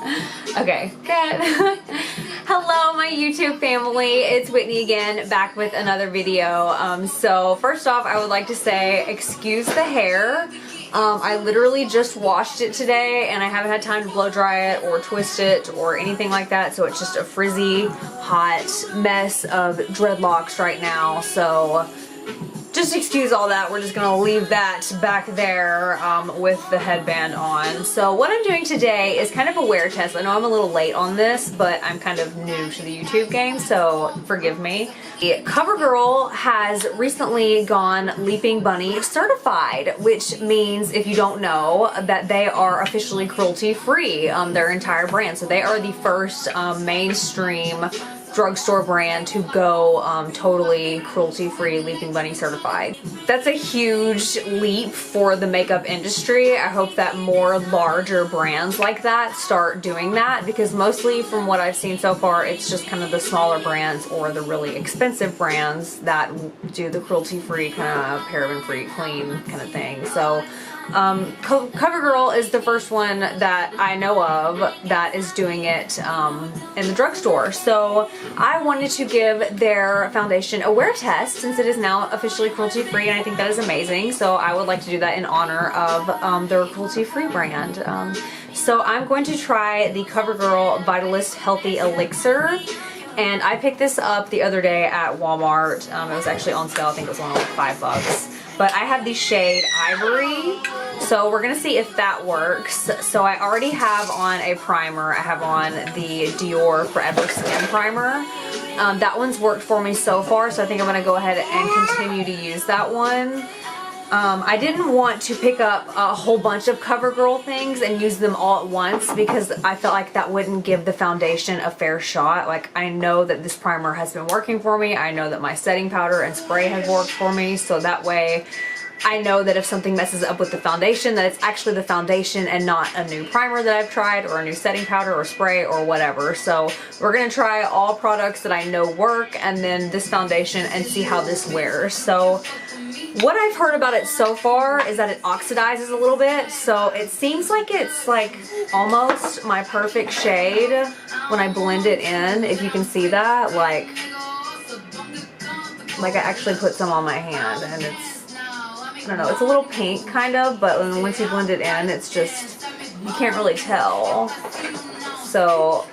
Okay, good. Hello my YouTube family, it's Whitney again, back with another video. So first off, I would like to say excuse the hair. I literally just washed it today and I haven't had time to blow dry it or twist it or anything like that, so it's just a frizzy, hot mess of dreadlocks right now. So just excuse all that. We're just gonna leave that back there with the headband on. So what I'm doing today is kind of a wear test. I know I'm a little late on this, but I'm kind of new to the YouTube game, so forgive me. CoverGirl has recently gone Leaping Bunny certified, which means, if you don't know, that they are officially cruelty-free, their entire brand. So they are the first mainstream drugstore brand to go totally cruelty-free, Leaping Bunny certified. That's a huge leap for the makeup industry. I hope that more larger brands like that start doing that, because mostly from what I've seen so far, it's just kind of the smaller brands or the really expensive brands that do the cruelty-free, kind of paraben-free, clean kind of thing. So CoverGirl is the first one that I know of that is doing it in the drugstore. So I wanted to give their foundation a wear test since it is now officially cruelty-free, and I think that is amazing. So I would like to do that in honor of their cruelty-free brand. So I'm going to try the CoverGirl Vitalist Healthy Elixir. And I picked this up the other day at Walmart. It was actually on sale. I think it was only like $5. But I have the shade Ivory, so we're gonna see if that works. So I already have on a primer. I have on the Dior Forever Skin Primer. That one's worked for me so far, so I think I'm gonna go ahead and continue to use that one. I didn't want to pick up a whole bunch of CoverGirl things and use them all at once, because I felt like that wouldn't give the foundation a fair shot. Like, I know that this primer has been working for me. I know that my setting powder and spray has worked for me, so that way I know that if something messes up with the foundation, that it's actually the foundation and not a new primer that I've tried or a new setting powder or spray or whatever. So we're gonna try all products that I know work and then this foundation and see how this wears. So what I've heard about it so far is that it oxidizes a little bit, so it seems like it's like almost my perfect shade when I blend it in, if you can see that. Like I actually put some on my hand and it's, I don't know, it's a little pink kind of, but once you blend it in, it's just, you can't really tell. So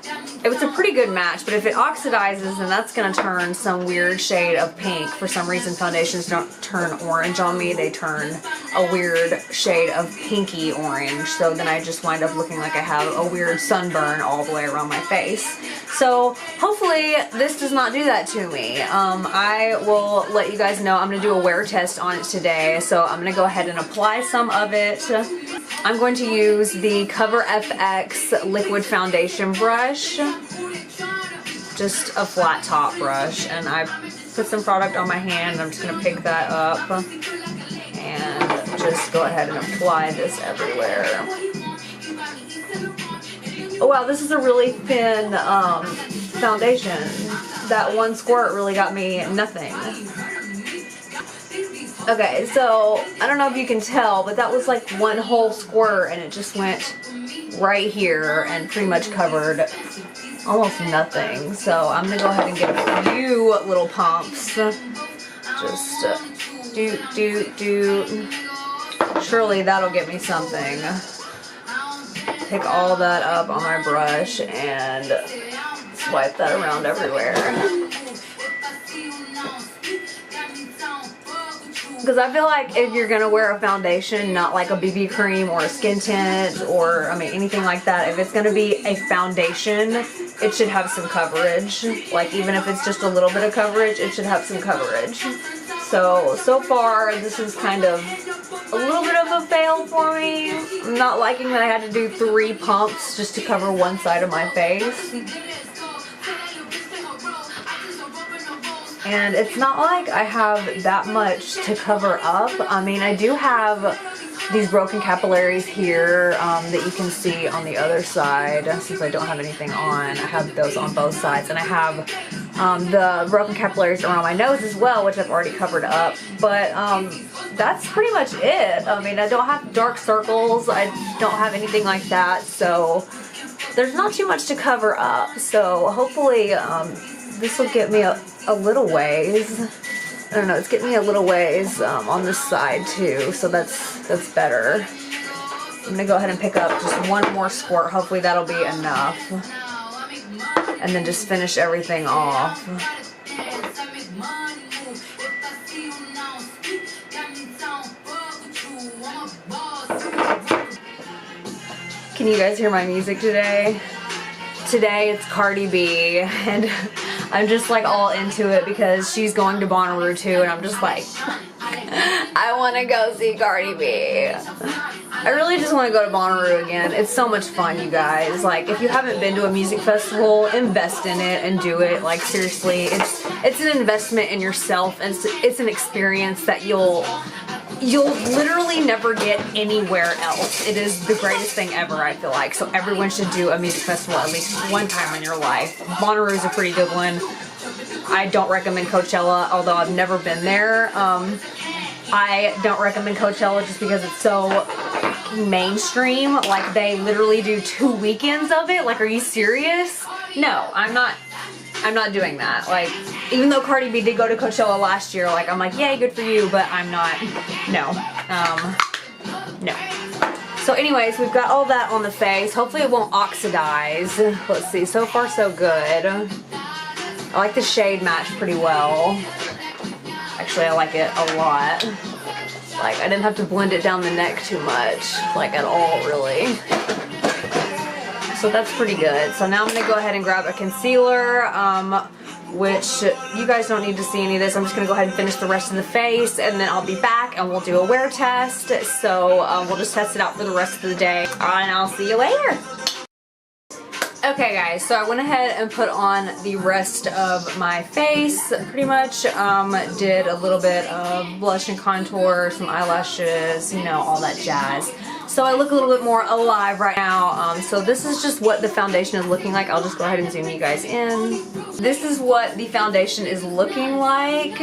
it was a pretty good match, but if it oxidizes, then that's gonna turn some weird shade of pink. For some reason, foundations don't turn orange on me. They turn a weird shade of pinky orange. So then I just wind up looking like I have a weird sunburn all the way around my face. So hopefully this does not do that to me. I will let you guys know. I'm gonna do a wear test on it today. So I'm gonna go ahead and apply some of it. I'm going to use the Cover FX liquid foundation brush. Just a flat top brush, and I put some product on my hand. I'm just gonna pick that up and just go ahead and apply this everywhere. Oh wow, this is a really thin foundation. That one squirt really got me nothing. Okay, so I don't know if you can tell, but that was like one whole squirt and it just went right here and pretty much covered almost nothing. So I'm gonna go ahead and get a few little pumps. Just do. Surely that'll get me something. Pick all that up on my brush and swipe that around everywhere. Because I feel like if you're gonna wear a foundation, not like a BB cream or a skin tint or, I mean, anything like that, if it's gonna be a foundation, it should have some coverage. Like, even if it's just a little bit of coverage, it should have some coverage. So far, this is kind of a little bit of a fail for me. I'm not liking that I had to do 3 pumps just to cover one side of my face. And it's not like I have that much to cover up. I mean, I do have these broken capillaries here that you can see on the other side. Since I don't have anything on, I have those on both sides. And I have the broken capillaries around my nose as well, which I've already covered up. But that's pretty much it. I mean, I don't have dark circles. I don't have anything like that. So there's not too much to cover up, so hopefully this will get me a little ways. I don't know, it's getting me a little ways on this side too, so that's better. I'm gonna go ahead and pick up just one more squirt. Hopefully that'll be enough. And then just finish everything off. Can you guys hear my music today? Today it's Cardi B, and I'm just like all into it because she's going to Bonnaroo too, and I'm just like, I want to go see Cardi B. I really just want to go to Bonnaroo again. It's so much fun, you guys. Like, if you haven't been to a music festival, invest in it and do it. Like, seriously, it's an investment in yourself, and it's an experience that you'll literally never get anywhere else. It is the greatest thing ever, I feel like. So everyone should do a music festival at least one time in your life. Bonnaroo is a pretty good one. I don't recommend Coachella, although I've never been there. I don't recommend Coachella just because it's so mainstream. Like, they literally do 2 weekends of it. Like, are you serious? No, I'm not doing that. Like, even though Cardi B did go to Coachella last year, like, I'm like, yay, good for you, but I'm not, no. No. So anyways, we've got all that on the face. Hopefully it won't oxidize. Let's see, so far so good. I like the shade match pretty well. Actually, I like it a lot. Like, I didn't have to blend it down the neck too much, like, at all, really. So that's pretty good. So now I'm going to go ahead and grab a concealer, which you guys don't need to see any of this. I'm just going to go ahead and finish the rest of the face, and then I'll be back and we'll do a wear test. So we'll just test it out for the rest of the day, and I'll see you later. Okay guys, so I went ahead and put on the rest of my face, pretty much. Did a little bit of blush and contour, some eyelashes, you know, all that jazz. So I look a little bit more alive right now. So this is just what the foundation is looking like. I'll just go ahead and zoom you guys in. This is what the foundation is looking like.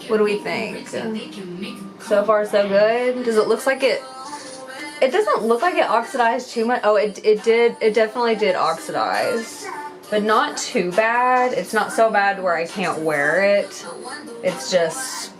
What do we think? So far so good. Does it look like it? It doesn't look like it oxidized too much. Oh, it definitely did oxidize. But not too bad. It's not so bad where I can't wear it. It's just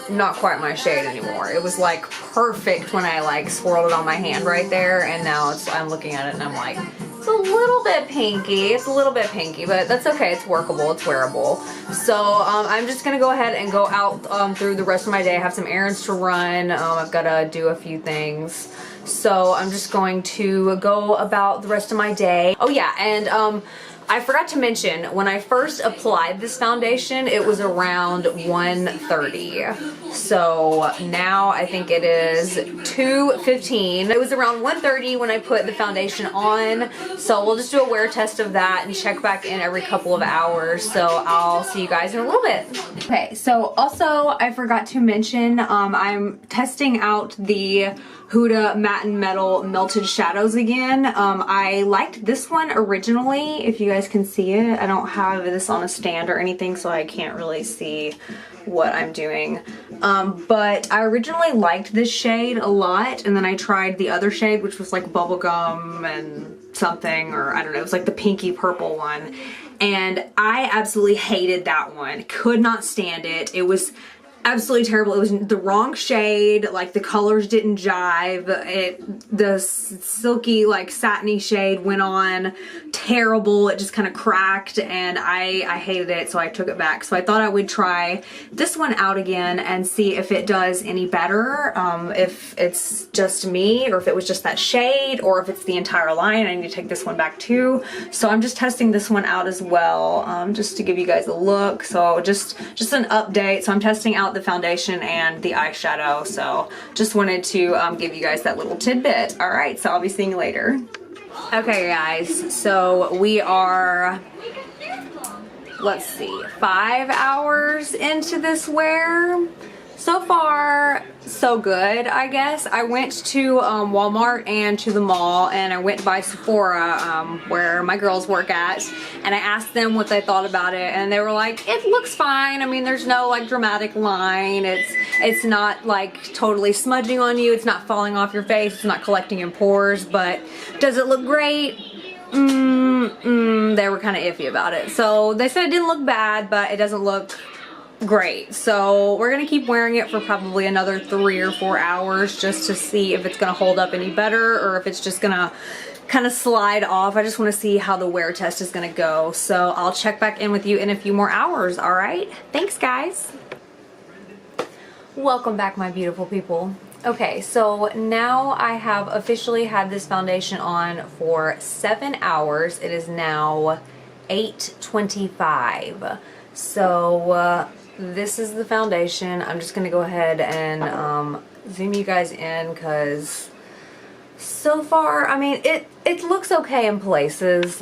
not quite my shade anymore. It was like perfect when I like swirled it on my hand right there, and now I'm looking at it and I'm like, it's a little bit pinky. It's a little bit pinky, but that's okay. It's workable. It's wearable. So I'm just gonna go ahead and go out through the rest of my day. I have some errands to run. I've got to do a few things. So I'm just going to go about the rest of my day. Oh yeah, and I forgot to mention, when I first applied this foundation, it was around 1:30. So now I think it is 2:15. It was around 1:30 when I put the foundation on. So we'll just do a wear test of that and check back in every couple of hours. So I'll see you guys in a little bit. Okay, so also I forgot to mention, I'm testing out the Huda Matte and Metal Melted Shadows again. I liked this one originally, if you guys can see it. I don't have this on a stand or anything, so I can't really see what I'm doing. But I originally liked this shade a lot, and then I tried the other shade, which was like bubblegum and something, or I don't know, it was like the pinky purple one. And I absolutely hated that one. Could not stand it. It was absolutely terrible. It was the wrong shade. Like, the colors didn't jive. The silky, like, satiny shade went on terrible. It just kind of cracked, and I hated it, so I took it back. So I thought I would try this one out again and see if it does any better. If it's just me, or if it was just that shade, or if it's the entire line. I need to take this one back too. So I'm just testing this one out as well, just to give you guys a look. So just an update. So I'm testing out the foundation and the eyeshadow, so just wanted to give you guys that little tidbit. All right, so I'll be seeing you later. Okay guys, so we are, let's see, 5 hours into this wear. So far, so good, I guess. I went to Walmart and to the mall, and I went by Sephora, where my girls work at, and I asked them what they thought about it, and they were like, it looks fine. I mean, there's no like dramatic line. It's not like totally smudging on you. It's not falling off your face. It's not collecting in pores, but does it look great? they were kind of iffy about it. So they said it didn't look bad, but it doesn't look great. So we're gonna keep wearing it for probably another 3 or 4 hours just to see if it's gonna hold up any better or if it's just gonna kind of slide off. I just want to see how the wear test is gonna go. So I'll check back in with you in a few more hours. All right, thanks guys. Welcome back, my beautiful people. Okay, so now I have officially had this foundation on for 7 hours. It is now 8:25. So this is the foundation. I'm just gonna go ahead and zoom you guys in because so far, I mean, it looks okay in places.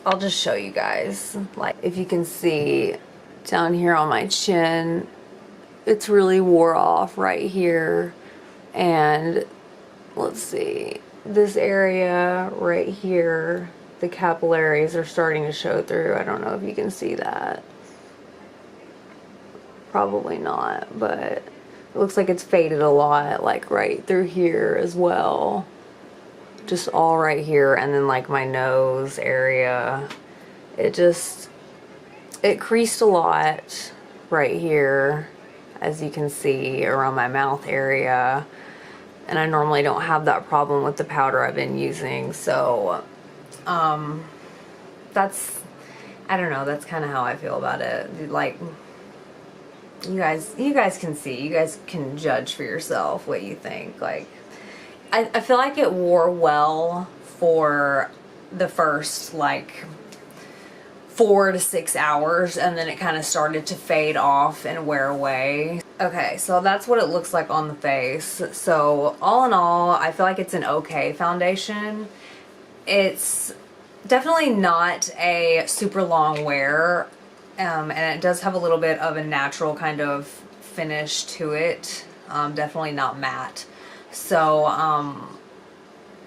I'll just show you guys. Like, if you can see down here on my chin, it's really wore off right here. And let's see, this area right here, the capillaries are starting to show through. I don't know if you can see that. Probably not, but it looks like it's faded a lot, like right through here as well. Just all right here, and then like my nose area, it creased a lot right here, as you can see, around my mouth area. And I normally don't have that problem with the powder I've been using, so that's, I don't know, that's kind of how I feel about it. Like, you guys can see, you guys can judge for yourself what you think. Like, I feel like it wore well for the first like 4 to 6 hours, and then it kind of started to fade off and wear away. Okay, so that's what it looks like on the face. So all in all, I feel like it's an okay foundation. It's definitely not a super long wear, and it does have a little bit of a natural kind of finish to it. Definitely not matte. So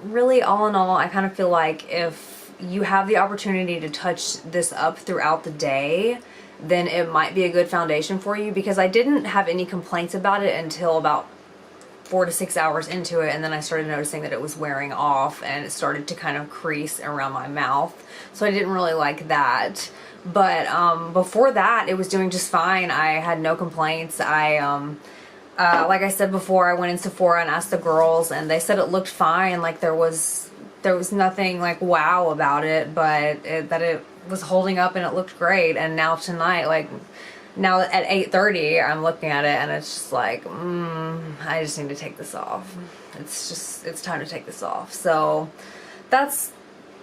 really, all in all, I kind of feel like if you have the opportunity to touch this up throughout the day, then it might be a good foundation for you, because I didn't have any complaints about it until about 4 to 6 hours into it, and then I started noticing that it was wearing off and it started to kind of crease around my mouth. So I didn't really like that. But before that, it was doing just fine. I had no complaints. Like I said before, I went in Sephora and asked the girls, and they said it looked fine. Like there was nothing like wow about it, but that it was holding up and it looked great. And now tonight, like now at 8:30, I'm looking at it and it's just like, I just need to take this off. It's time to take this off. So that's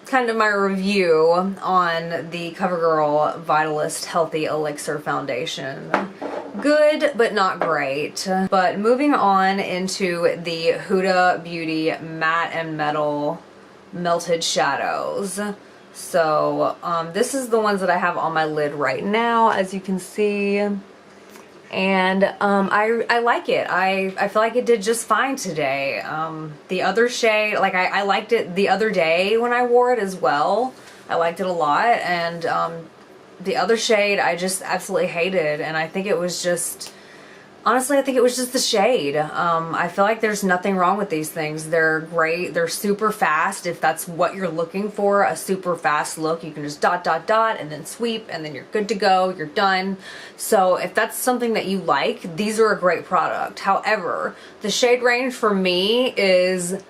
kind of my review on the CoverGirl Vitalist Healthy Elixir Foundation. Good, but not great. But moving on into the Huda Beauty Matte and Metal Melted Shadows. So this is the ones that I have on my lid right now, as you can see. And I like it. I feel like it did just fine today. The other shade, like I liked it the other day when I wore it as well. I liked it a lot. And the other shade I just absolutely hated, and I think it was just, honestly, I think it was just the shade. I feel like there's nothing wrong with these things. They're great. They're super fast. If that's what you're looking for, a super fast look, you can just dot, dot, dot, and then sweep, and then you're good to go. You're done. So if that's something that you like, these are a great product. However, the shade range for me is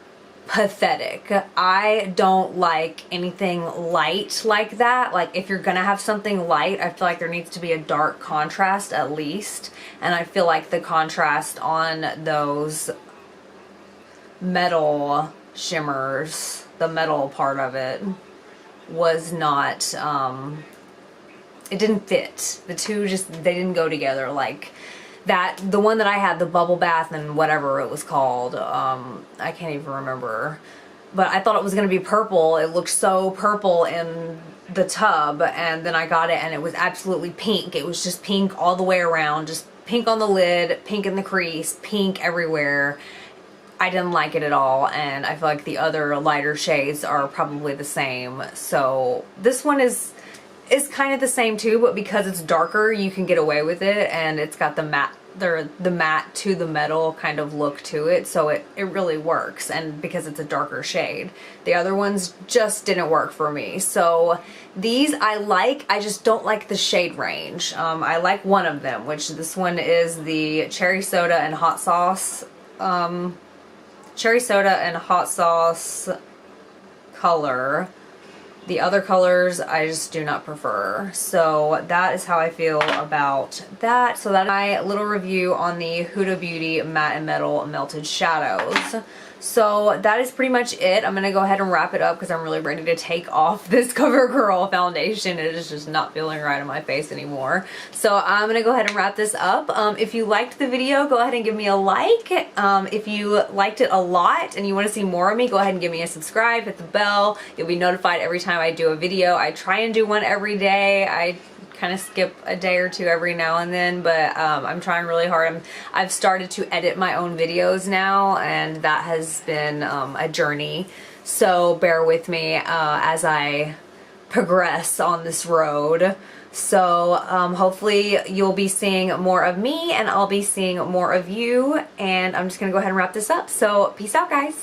pathetic. I don't like anything light like that. Like, if you're gonna have something light, I feel like there needs to be a dark contrast at least. And I feel like the contrast on those metal shimmers, the metal part of it, was not, it didn't fit. The two just, they didn't go together. Like, that, the one that I had, the bubble bath and whatever it was called, I can't even remember, but I thought it was going to be purple. It looked so purple in the tub, and then I got it and it was absolutely pink. It was just pink all the way around, just pink on the lid, pink in the crease, pink everywhere. I didn't like it at all, and I feel like the other lighter shades are probably the same. So this one is kind of the same too, but because it's darker, you can get away with it, and it's got the the matte to the metal kind of look to it, so it really works, and because it's a darker shade. The other ones just didn't work for me. So these I like, I just don't like the shade range. I like one of them, which this one is the cherry soda and hot sauce color. The other colors I just do not prefer. So that is how I feel about that. So that's my little review on the Huda Beauty Matte and Metal Melted Shadows. So that is pretty much it. I'm going to go ahead and wrap it up because I'm really ready to take off this CoverGirl foundation. It is just not feeling right on my face anymore. So I'm going to go ahead and wrap this up. If you liked the video, go ahead and give me a like. If you liked it a lot and you want to see more of me, go ahead and give me a subscribe, hit the bell. You'll be notified every time I do a video. I try and do one every day. I kind of skip a day or two every now and then, but I'm trying really hard. I've started to edit my own videos now, and that has been a journey. So bear with me as I progress on this road. So hopefully you'll be seeing more of me and I'll be seeing more of you, and I'm just gonna go ahead and wrap this up. So peace out, guys.